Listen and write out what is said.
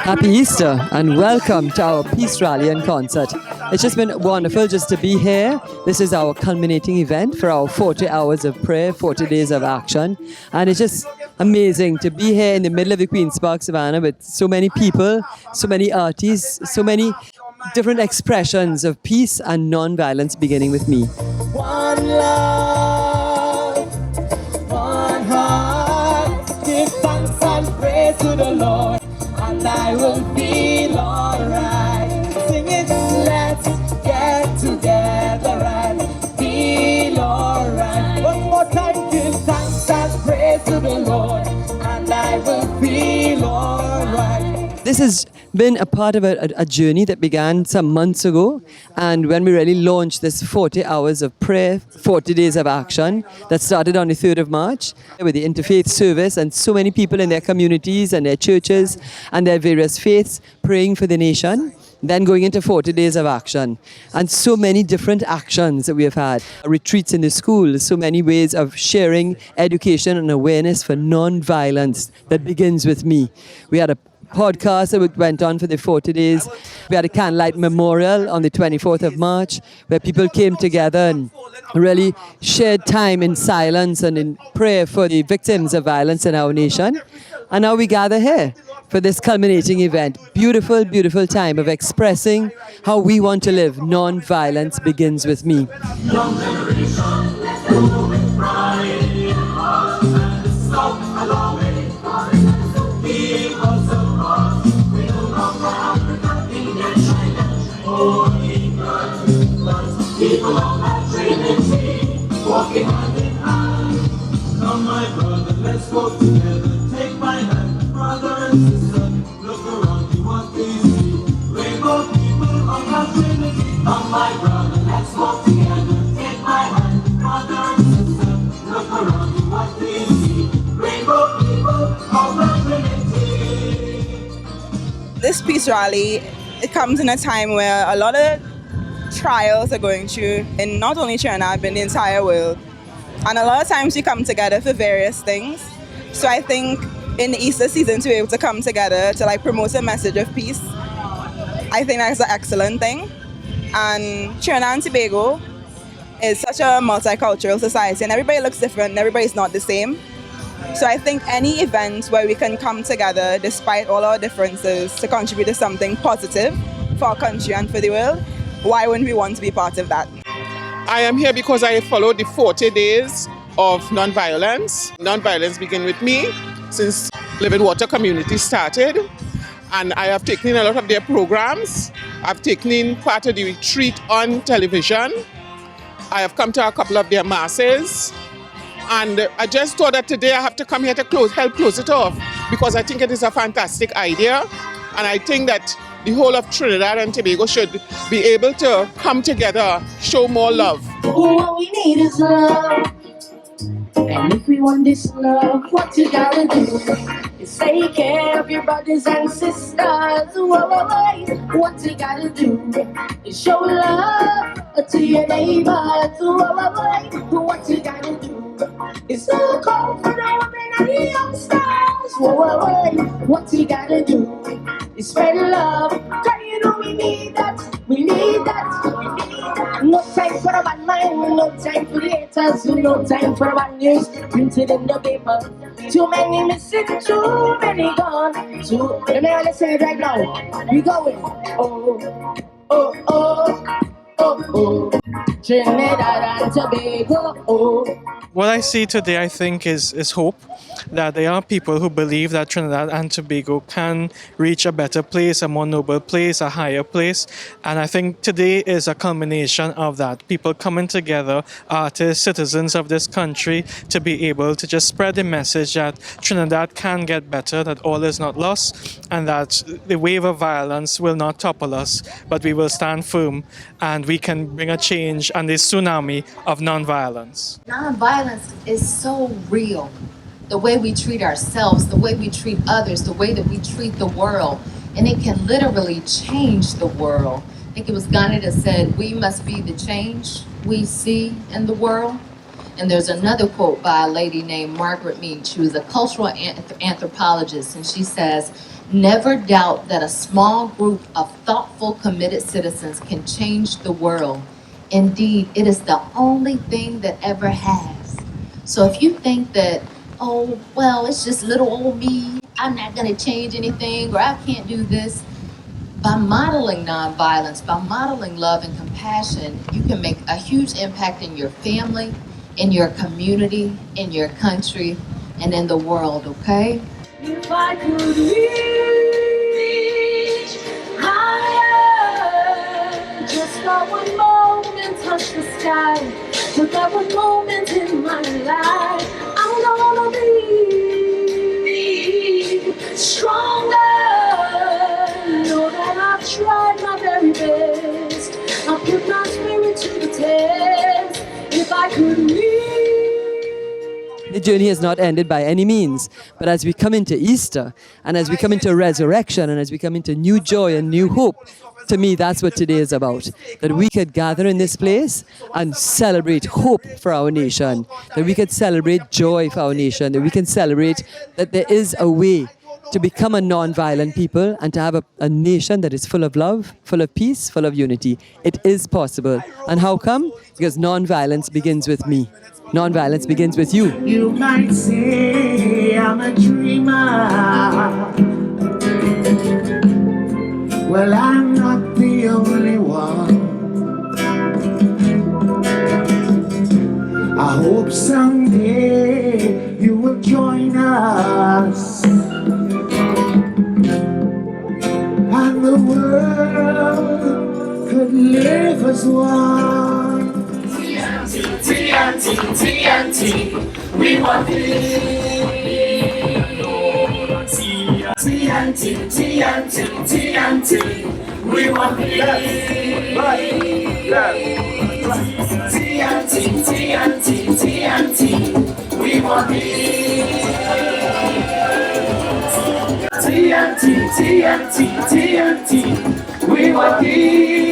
Happy Easter and welcome to our Peace Rally and Concert. It's just been wonderful just to be here. This is our culminating event for our 40 hours of prayer, 40 days of action. And it's just amazing to be here in the middle of the Queen's Park Savannah with so many people, so many artists, so many different expressions of peace and non-violence beginning with me. One love, one heart, give thanks and praise to the Lord, and I will feel alright. Sing it, let's get together and feel alright. One more time, give thanks and praise to the Lord, and I will feel alright. This has been a part of a journey that began some months ago, and when we really launched this 40 hours of prayer, 40 days of action that started on the 3rd of March with the interfaith service and so many people in their communities and their churches and their various faiths praying for the nation. Then going into 40 days of action and so many different actions that we have had. Retreats in the schools, so many ways of sharing education and awareness for non-violence that begins with me. We had a podcast that went on for the 40 days. We had a candlelight memorial on the 24th of March where people came together and really shared time in silence and in prayer for the victims of violence in our nation. And now we gather here for this culminating event. Beautiful, beautiful time of expressing how we want to live. Non-violence begins with me. People of that Trinity, walking hand in hand. Come, my brother, let's walk together. Take my hand, brother and sister. Look around you, what do you see? Rainbow people of that Trinity. Come, my brother, let's walk together. Take my hand, brother and sister. Look around you, what do you see? Rainbow people of that Trinity. This peace rally, it comes in a time where a lot of trials are going through in not only Trinidad but in the entire world, and a lot of times we come together for various things. So I think in the Easter season to be able to come together to promote a message of peace, I think that's an excellent thing. And Trinidad and Tobago is such a multicultural society and everybody looks different and everybody's not the same. So I think any event where we can come together despite all our differences to contribute to something positive for our country and for the world, why wouldn't we want to be part of that? I am here because I followed the 40 days of non-violence. Non-violence began with me since Living Water community started, and I have taken in a lot of their programs. I've taken in part of the retreat on television. I have come to a couple of their masses, and I just thought that today I have to come here to help close it off, because I think it is a fantastic idea, and I think that the whole of Trinidad and Tobago should be able to come together, show more love. What we need is love. And if we want this love, what you gotta do is take care of your brothers and sisters. What you gotta do is show love to your neighbors. What you gotta do is look out for the women and the youngsters. What you gotta do is spread love. Cause you know we need that. We need that. We need that. No time for a bad mind, no time for the haters, no time for bad news printed in the paper. Too many missing, too many gone. So let me only say it right now. We going. Oh, oh, oh, oh, oh. Trinidad and Tobago. Oh. What I see today, I think, is hope. That there are people who believe that Trinidad and Tobago can reach a better place, a more noble place, a higher place. And I think today is a culmination of that. People coming together, artists, citizens of this country, to be able to just spread the message that Trinidad can get better, that all is not lost, and that the wave of violence will not topple us, but we will stand firm and we can bring a change and this tsunami of non-violence. Nonviolence is so real. The way we treat ourselves, the way we treat others, the way that we treat the world, and it can literally change the world. I think it was Gandhi that said, "We must be the change we see in the world." And there's another quote by a lady named Margaret Mead. She was a cultural anthropologist, and she says, "Never doubt that a small group of thoughtful, committed citizens can change the world. Indeed, it is the only thing that ever has." So if you think that, oh, well, it's just little old me, I'm not gonna change anything, or I can't do this, by modeling nonviolence, by modeling love and compassion, you can make a huge impact in your family, in your community, in your country, and in the world, okay? If I could reach higher, just for one moment, touch the sky. For that one moment in my life, I'm gonna be stronger. Know that I've tried my very best. I put my spirit to the test. If I could reach. The journey has not ended by any means, but as we come into Easter, and as we come into resurrection, and as we come into new joy and new hope, to me, that's what today is about. That we could gather in this place and celebrate hope for our nation, that we could celebrate joy for our nation, that we can celebrate that there is a way to become a non-violent people and to have a nation that is full of love, full of peace, full of unity. It is possible. And how come? Because non-violence begins with me. Non-violence begins with you. You might say I'm a dreamer. Well, I'm not the only one. I hope someday you will join us, and the world could live as one. TNT, TNT, we want peace. TNT, TNT, TNT, we want peace. TNT, TNT, TNT, we want peace. TNT, TNT, TNT, we want peace.